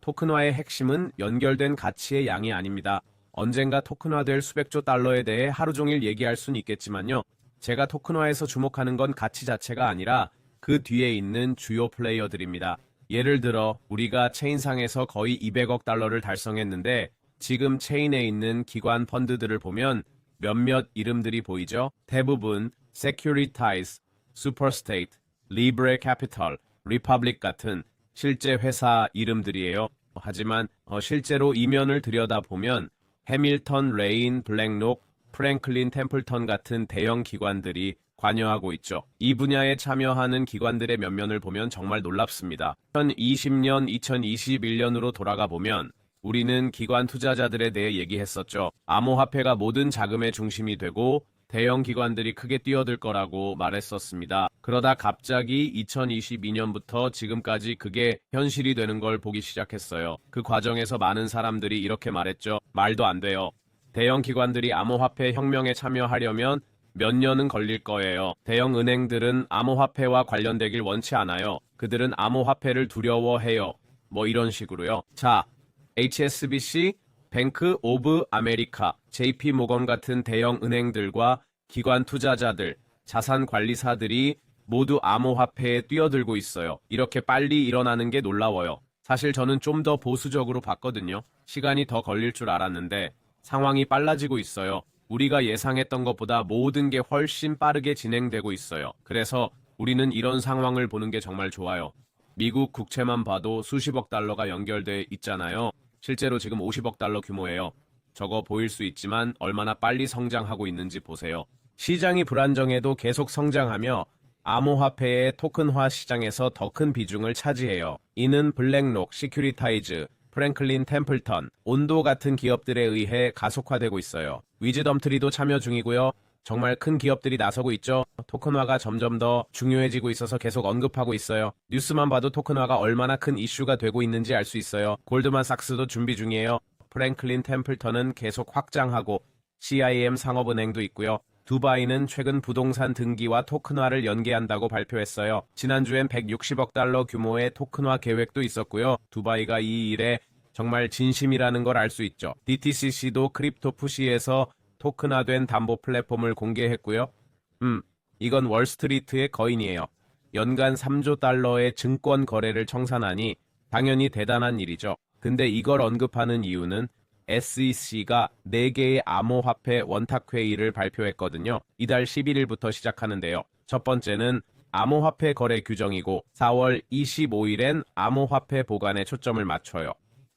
토큰화의 핵심은 연결된 가치의 양이 아닙니다. 언젠가 토큰화될 수백조 달러에 대해 하루 종일 얘기할 수는 있겠지만요. 제가 토큰화에서 주목하는 건 가치 자체가 아니라 그 뒤에 있는 주요 플레이어들입니다. 예를 들어 우리가 체인상에서 거의 200억 달러를 달성했는데 지금 체인에 있는 기관 펀드들을 보면 몇몇 이름들이 보이죠? 대부분 Securitize, Superstate, Libre Capital, Republic 같은 실제 회사 이름들이에요. 하지만 실제로 이면을 들여다보면 해밀턴, 레인, 블랙록, 프랭클린 템플턴 같은 대형 기관들이 관여하고 있죠. 이 분야에 참여하는 기관들의 면면을 보면 정말 놀랍습니다. 2020년, 2021년으로 돌아가 보면 우리는 기관 투자자들에 대해 얘기했었죠. 암호화폐가 모든 자금의 중심이 되고 대형 기관들이 크게 뛰어들 거라고 말했었습니다. 그러다 갑자기 2022년부터 지금까지 그게 현실이 되는 걸 보기 시작했어요. 그 과정에서 많은 사람들이 이렇게 말했죠. 말도 안 돼요. 대형 기관들이 암호화폐 혁명에 참여하려면 몇 년은 걸릴 거예요. 대형 은행들은 암호화폐와 관련되길 원치 않아요. 그들은 암호화폐를 두려워해요. 뭐 이런 식으로요. 자, HSBC, 뱅크 오브 아메리카, JP 모건 같은 대형 은행들과 기관 투자자들, 자산 관리사들이 모두 암호화폐에 뛰어들고 있어요. 이렇게 빨리 일어나는 게 놀라워요. 사실 저는 좀 더 보수적으로 봤거든요. 시간이 더 걸릴 줄 알았는데 상황이 빨라지고 있어요. 우리가 예상했던 것보다 모든 게 훨씬 빠르게 진행되고 있어요. 그래서 우리는 이런 상황을 보는 게 정말 좋아요. 미국 국채만 봐도 수십억 달러가 연결돼 있잖아요. 실제로 지금 50억 달러 규모예요. 저거 보일 수 있지만 얼마나 빨리 성장하고 있는지 보세요. 시장이 불안정해도 계속 성장하며 암호화폐의 토큰화 시장에서 더 큰 비중을 차지해요. 이는 블랙록, 시큐리타이즈, 프랭클린 템플턴, 온도 같은 기업들에 의해 가속화되고 있어요. 위즈덤트리도 참여 중이고요. 정말 큰 기업들이 나서고 있죠. 토큰화가 점점 더 중요해지고 있어서 계속 언급하고 있어요. 뉴스만 봐도 토큰화가 얼마나 큰 이슈가 되고 있는지 알 수 있어요. 골드만삭스도 준비 중이에요. 프랭클린 템플턴은 계속 확장하고 CIM 상업은행도 있고요. 두바이는 최근 부동산 등기와 토큰화를 연계한다고 발표했어요. 지난주엔 160억 달러 규모의 토큰화 계획도 있었고요. 두바이가 이 일에 정말 진심이라는 걸 알 수 있죠. DTCC도 크립토 푸시에서 토큰화된 담보 플랫폼을 공개했고요. 이건 월스트리트의 거인이에요. 연간 3조 달러의 증권 거래를 청산하니 당연히 대단한 일이죠. 근데 이걸 언급하는 이유는 SEC가 4개의 암호화폐 원탁회의를 발표했거든요. 이달 11일부터 시작하는데요. 첫 번째는 암호화폐 거래 규정이고 4월 25일엔 암호화폐 보관에 초점을 맞춰요.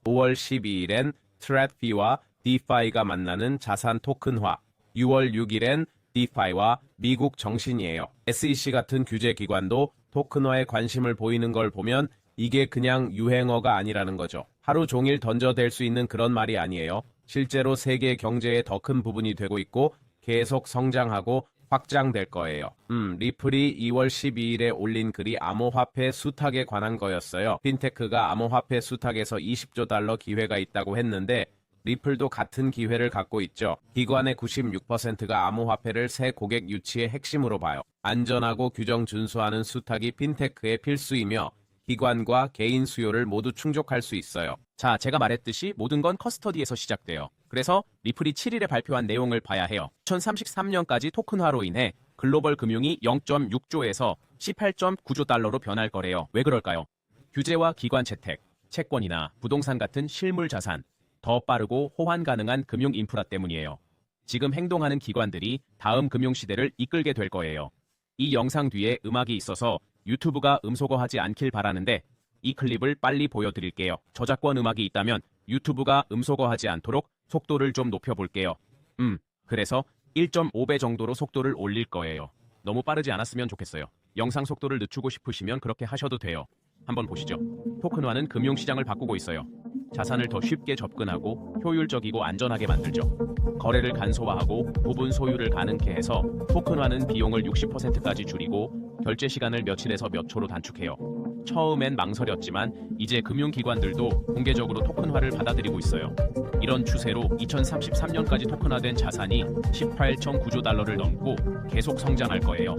5월 12일엔 트래드피와 DeFi가 만나는 자산 토큰화, 6월 6일엔 DeFi와 미국 정신이에요. SEC 같은 규제기관도 토큰화에 관심을 보이는 걸 보면 이게 그냥 유행어가 아니라는 거죠. 하루 종일 던져댈 수 있는 그런 말이 아니에요. 실제로 세계 경제의 더 큰 부분이 되고 있고 계속 성장하고 확장될 거예요. 리플이 2월 12일에 올린 글이 암호화폐 수탁에 관한 거였어요. 핀테크가 암호화폐 수탁에서 20조 달러 기회가 있다고 했는데 리플도 같은 기회를 갖고 있죠. 기관의 96%가 암호화폐를 새 고객 유치의 핵심으로 봐요. 안전하고 규정 준수하는 수탁이 핀테크의 필수이며 기관과 개인 수요를 모두 충족할 수 있어요. 자, 제가 말했듯이 모든 건 커스터디에서 시작돼요. 그래서 리플이 7일에 발표한 내용을 봐야 해요. 2033년까지 토큰화로 인해 글로벌 금융이 0.6조에서 18.9조 달러로 변할 거래요. 왜 그럴까요? 규제와 기관 채택, 채권이나 부동산 같은 실물 자산, 더 빠르고 호환 가능한 금융 인프라 때문이에요. 지금 행동하는 기관들이 다음 금융시대를 이끌게 될 거예요. 이 영상 뒤에 음악이 있어서 유튜브가 음소거하지 않길 바라는데 이 클립을 빨리 보여드릴게요. 저작권 음악이 있다면 유튜브가 음소거하지 않도록 속도를 좀 높여볼게요. 그래서 1.5배 정도로 속도를 올릴 거예요. 너무 빠르지 않았으면 좋겠어요. 영상 속도를 늦추고 싶으시면 그렇게 하셔도 돼요. 한번 보시죠. 토큰화는 금융시장을 바꾸고 있어요. 자산을 더 쉽게 접근하고 효율적이고 안전하게 만들죠. 거래를 간소화하고 부분 소유를 가능케 해서 토큰화는 비용을 60%까지 줄이고 결제 시간을 며칠에서 몇 초로 단축해요. 처음엔 망설였지만 이제 금융기관들도 공개적으로 토큰화를 받아들이고 있어요. 이런 추세로 2033년까지 토큰화된 자산이 18.9조 달러를 넘고 계속 성장할 거예요.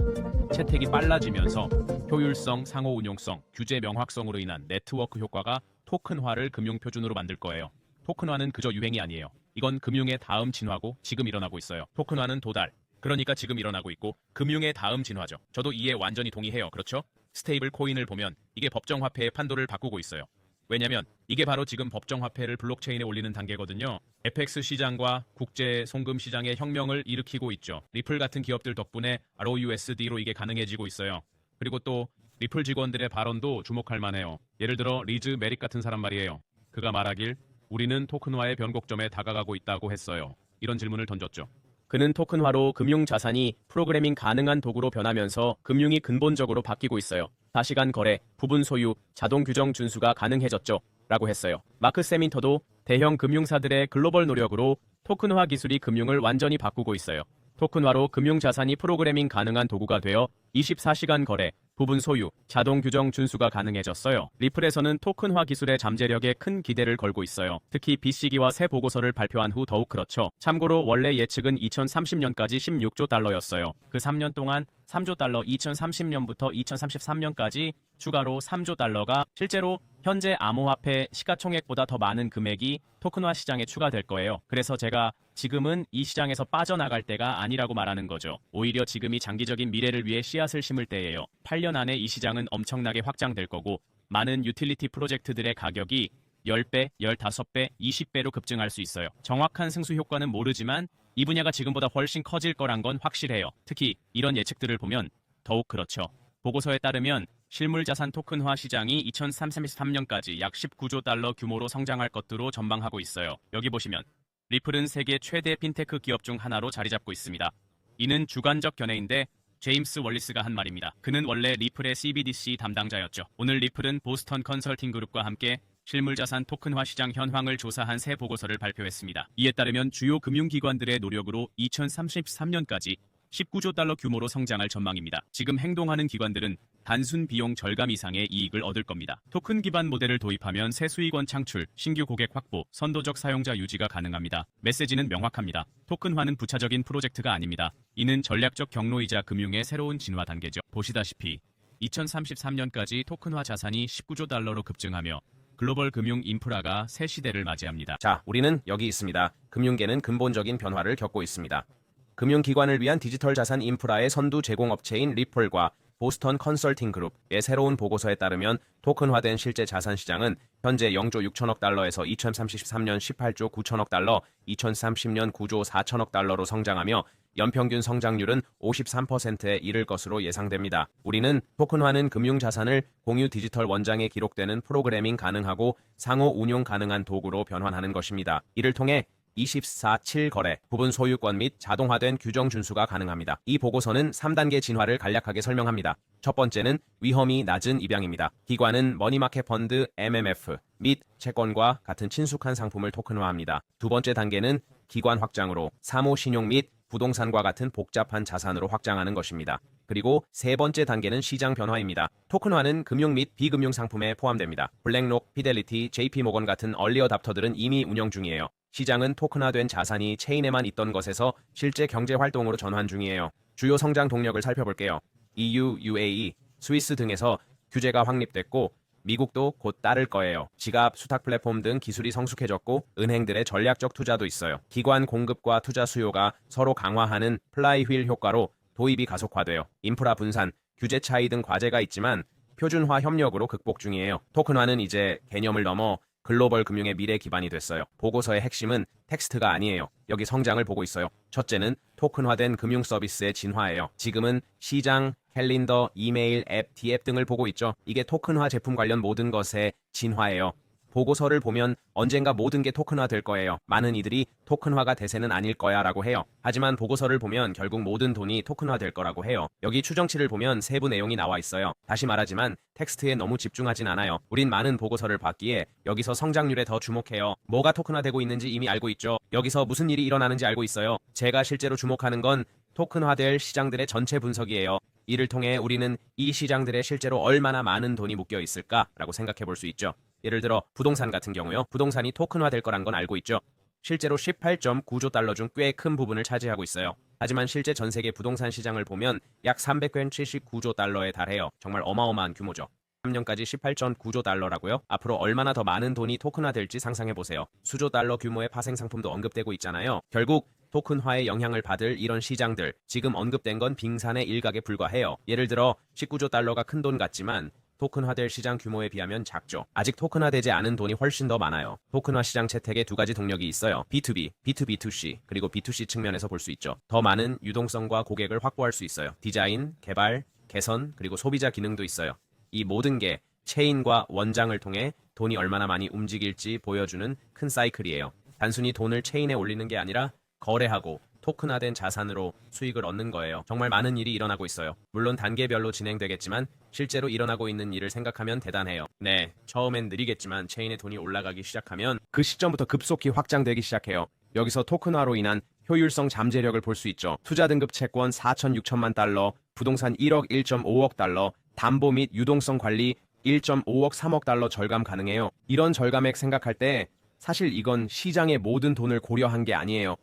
채택이 빨라지면서 효율성, 상호 운용성, 규제 명확성으로 인한 네트워크 효과가 토큰화를 금융 표준으로 만들 거예요. 토큰화는 그저 유행이 아니에요. 이건 금융의 다음 진화고 지금 일어나고 있어요. 토큰화는 도달. 그러니까 지금 일어나고 있고 금융의 다음 진화죠. 저도 이에 완전히 동의해요. 그렇죠? 스테이블 코인을 보면 이게 법정 화폐의 판도를 바꾸고 있어요. 왜냐면 이게 바로 지금 법정 화폐를 블록체인에 올리는 단계거든요. FX 시장과 국제 송금 시장의 혁명을 일으키고 있죠. 리플 같은 기업들 덕분에 ROUSD로 이게 가능해지고 있어요. 그리고 또 리플 직원들의 발언도 주목할 만해요. 예를 들어 리즈 메릭 같은 사람 말이에요. 그가 말하길 우리는 토큰화의 변곡점에 다가가고 있다고 했어요. 이런 질문을 던졌죠. 그는 토큰화로 금융자산이 프로그래밍 가능한 도구로 변하면서 금융이 근본적으로 바뀌고 있어요. 다시간 거래, 부분 소유, 자동 규정 준수가 가능해졌죠. 라고 했어요. 마크 세민터도 대형 금융사들의 글로벌 노력으로 토큰화 기술이 금융을 완전히 바꾸고 있어요. 토큰화로 금융자산이 프로그래밍 가능한 도구가 되어 24시간 거래, 부분 소유, 자동 규정 준수가 가능해졌어요. 리플에서는 토큰화 기술의 잠재력에 큰 기대를 걸고 있어요. 특히 BC기와 새 보고서를 발표한 후 더욱 그렇죠. 참고로 원래 예측은 2030년까지 16조 달러였어요. 그 3년 동안 3조 달러 2030년부터 2033년까지 추가로 3조 달러가 실제로 현재 암호화폐 시가총액보다 더 많은 금액이 토큰화 시장에 추가될 거예요. 그래서 제가 지금은 이 시장에서 빠져나갈 때가 아니라고 말하는 거죠. 오히려 지금이 장기적인 미래를 위해 씨앗을 심을 때예요. 8년 안에 이 시장은 엄청나게 확장될 거고 많은 유틸리티 프로젝트들의 가격이 10배, 15배, 20배로 급증할 수 있어요. 정확한 승수 효과는 모르지만 이 분야가 지금보다 훨씬 커질 거란 건 확실해요. 특히 이런 예측들을 보면 더욱 그렇죠. 보고서에 따르면 실물자산 토큰화 시장이 2033년까지 약 19조 달러 규모로 성장할 것으로 전망하고 있어요. 여기 보시면 리플은 세계 최대 핀테크 기업 중 하나로 자리 잡고 있습니다. 이는 주관적 견해인데 제임스 월리스가 한 말입니다. 그는 원래 리플의 CBDC 담당자였죠. 오늘 리플은 보스턴 컨설팅 그룹과 함께 실물자산 토큰화 시장 현황을 조사한 새 보고서를 발표했습니다. 이에 따르면 주요 금융기관들의 노력으로 2033년까지 19조 달러 규모로 성장할 전망입니다. 지금 행동하는 기관들은 단순 비용 절감 이상의 이익을 얻을 겁니다. 토큰 기반 모델을 도입하면 새 수익원 창출, 신규 고객 확보, 선도적 사용자 유지가 가능합니다. 메시지는 명확합니다. 토큰화는 부차적인 프로젝트가 아닙니다. 이는 전략적 경로이자 금융의 새로운 진화 단계죠. 보시다시피 2033년까지 토큰화 자산이 19조 달러로 급증하며 글로벌 금융 인프라가 새 시대를 맞이합니다. 자, 우리는 여기 있습니다. 금융계는 근본적인 변화를 겪고 있습니다. 금융기관을 위한 디지털 자산 인프라의 선두 제공업체인 리플과 보스턴 컨설팅 그룹의 새로운 보고서에 따르면 토큰화된 실제 자산 시장은 현재 0조 6천억 달러에서 2033년 18조 9천억 달러, 2030년 9조 4천억 달러로 성장하며 연평균 성장률은 53%에 이를 것으로 예상됩니다. 우리는 토큰화는 금융자산을 공유 디지털 원장에 기록되는 프로그래밍 가능하고 상호 운용 가능한 도구로 변환하는 것입니다. 이를 통해 24/7 거래, 부분 소유권 및 자동화된 규정 준수가 가능합니다. 이 보고서는 3단계 진화를 간략하게 설명합니다. 첫 번째는 위험이 낮은 입양입니다. 기관은 머니마켓 펀드 MMF 및 채권과 같은 친숙한 상품을 토큰화합니다. 두 번째 단계는 기관 확장으로 사모 신용 및 부동산과 같은 복잡한 자산으로 확장하는 것입니다. 그리고 세 번째 단계는 시장 변화입니다. 토큰화는 금융 및 비금융 상품에 포함됩니다. 블랙록, 피델리티, JP모건 같은 얼리 어답터들은 이미 운영 중이에요. 시장은 토큰화된 자산이 체인에만 있던 것에서 실제 경제 활동으로 전환 중이에요. 주요 성장 동력을 살펴볼게요. EU, UAE, 스위스 등에서 규제가 확립됐고 미국도 곧 따를 거예요. 지갑, 수탁 플랫폼 등 기술이 성숙해졌고 은행들의 전략적 투자도 있어요. 기관 공급과 투자 수요가 서로 강화하는 플라이휠 효과로 도입이 가속화돼요. 인프라 분산, 규제 차이 등 과제가 있지만 표준화 협력으로 극복 중이에요. 토큰화는 이제 개념을 넘어 글로벌 금융의 미래 기반이 됐어요. 보고서의 핵심은 텍스트가 아니에요. 여기 성장을 보고 있어요. 첫째는 토큰화된 금융 서비스의 진화예요. 지금은 시장, 캘린더, 이메일, 앱, D앱 등을 보고 있죠. 이게 토큰화 제품 관련 모든 것의 진화예요. 보고서를 보면 언젠가 모든 게 토큰화 될 거예요. 많은 이들이 토큰화가 대세는 아닐 거야 라고 해요. 하지만 보고서를 보면 결국 모든 돈이 토큰화 될 거라고 해요. 여기 추정치를 보면 세부 내용이 나와 있어요. 다시 말하지만 텍스트에 너무 집중하진 않아요. 우린 많은 보고서를 봤기에 여기서 성장률에 더 주목해요. 뭐가 토큰화되고 있는지 이미 알고 있죠. 여기서 무슨 일이 일어나는지 알고 있어요. 제가 실제로 주목하는 건 토큰화될 시장들의 전체 분석이에요. 이를 통해 우리는 이 시장들에 실제로 얼마나 많은 돈이 묶여 있을까라고 생각해 볼 수 있죠. 예를 들어 부동산 같은 경우요. 부동산이 토큰화될 거란 건 알고 있죠. 실제로 18.9조 달러 중 꽤 큰 부분을 차지하고 있어요. 하지만 실제 전 세계 부동산 시장을 보면 약 379조 달러에 달해요. 정말 어마어마한 규모죠. 2023년까지 18.9조 달러라고요? 앞으로 얼마나 더 많은 돈이 토큰화될지 상상해보세요. 수조 달러 규모의 파생 상품도 언급되고 있잖아요. 결국 토큰화의 영향을 받을 이런 시장들, 지금 언급된 건 빙산의 일각에 불과해요. 예를 들어 19조 달러가 큰 돈 같지만 토큰화될 시장 규모에 비하면 작죠. 아직 토큰화되지 않은 돈이 훨씬 더 많아요. 토큰화 시장 채택에 두 가지 동력이 있어요. B2B, B2B2C, 그리고 B2C 측면에서 볼 수 있죠. 더 많은 유동성과 고객을 확보할 수 있어요. 디자인, 개발, 개선, 그리고 소비자 기능도 있어요. 이 모든 게 체인과 원장을 통해 돈이 얼마나 많이 움직일지 보여주는 큰 사이클이에요. 단순히 돈을 체인에 올리는 게 아니라 거래하고 토큰화된 자산으로 수익을 얻는 거예요. 정말 많은 일이 일어나고 있어요. 물론 단계별로 진행되겠지만 실제로 일어나고 있는 일을 생각하면 대단해요. 네, 처음엔 느리겠지만 체인의 돈이 올라가기 시작하면 그 시점부터 급속히 확장되기 시작해요. 여기서 토큰화로 인한 효율성 잠재력을 볼 수 있죠. 투자 등급 채권 4,6천만 달러, 부동산 1억 1.5억 달러, 담보 및 유동성 관리 1.5억 3억 달러 절감 가능해요. 이런 절감액 생각할 때 사실 이건 시장의 모든 돈을 고려한 게 아니에요.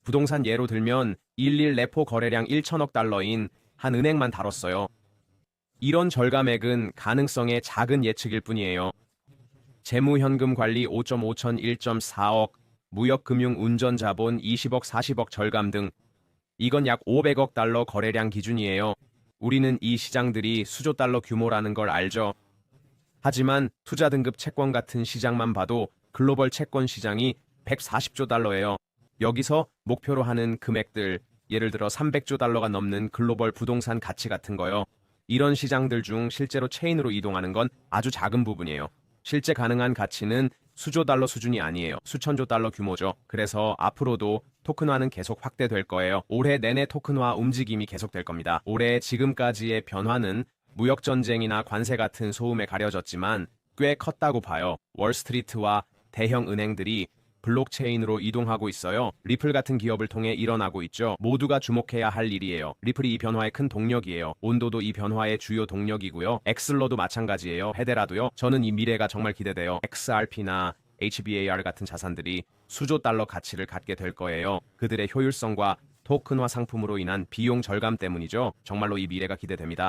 부동산 예로 들면 11 레포 거래량 1천억 달러인 한 은행만 다뤘어요. 이런 절감액은 가능성의 작은 예측일 뿐이에요. 재무현금 관리 5.5천 1.4억, 무역금융 운전자본 20억 40억 절감 등 이건 약 500억 달러 거래량 기준이에요. 우리는 이 시장들이 수조 달러 규모라는 걸 알죠. 하지만 투자 등급 채권 같은 시장만 봐도 글로벌 채권 시장이 140조 달러예요. 여기서 목표로 하는 금액들, 예를 들어 300조 달러가 넘는 글로벌 부동산 가치 같은 거요. 이런 시장들 중 실제로 체인으로 이동하는 건 아주 작은 부분이에요. 실제 가능한 가치는 수조 달러 수준이 아니에요. 수천조 달러 규모죠. 그래서 앞으로도 토큰화는 계속 확대될 거예요. 올해 내내 토큰화 움직임이 계속될 겁니다. 올해 지금까지의 변화는 무역전쟁이나 관세 같은 소음에 가려졌지만 꽤 컸다고 봐요. 월스트리트와 대형 은행들이 블록체인으로 이동하고 있어요. 리플 같은 기업을 통해 일어나고 있죠. 모두가 주목해야 할 일이에요. 리플이 이 변화의 큰 동력이에요. 온도도 이 변화의 주요 동력이고요. 엑슬러도 마찬가지예요. 헤데라도요. 저는 이 미래가 정말 기대돼요. XRP나 HBAR 같은 자산들이 수조 달러 가치를 갖게 될 거예요. 그들의 효율성과 토큰화 상품으로 인한 비용 절감 때문이죠. 정말로 이 미래가 기대됩니다.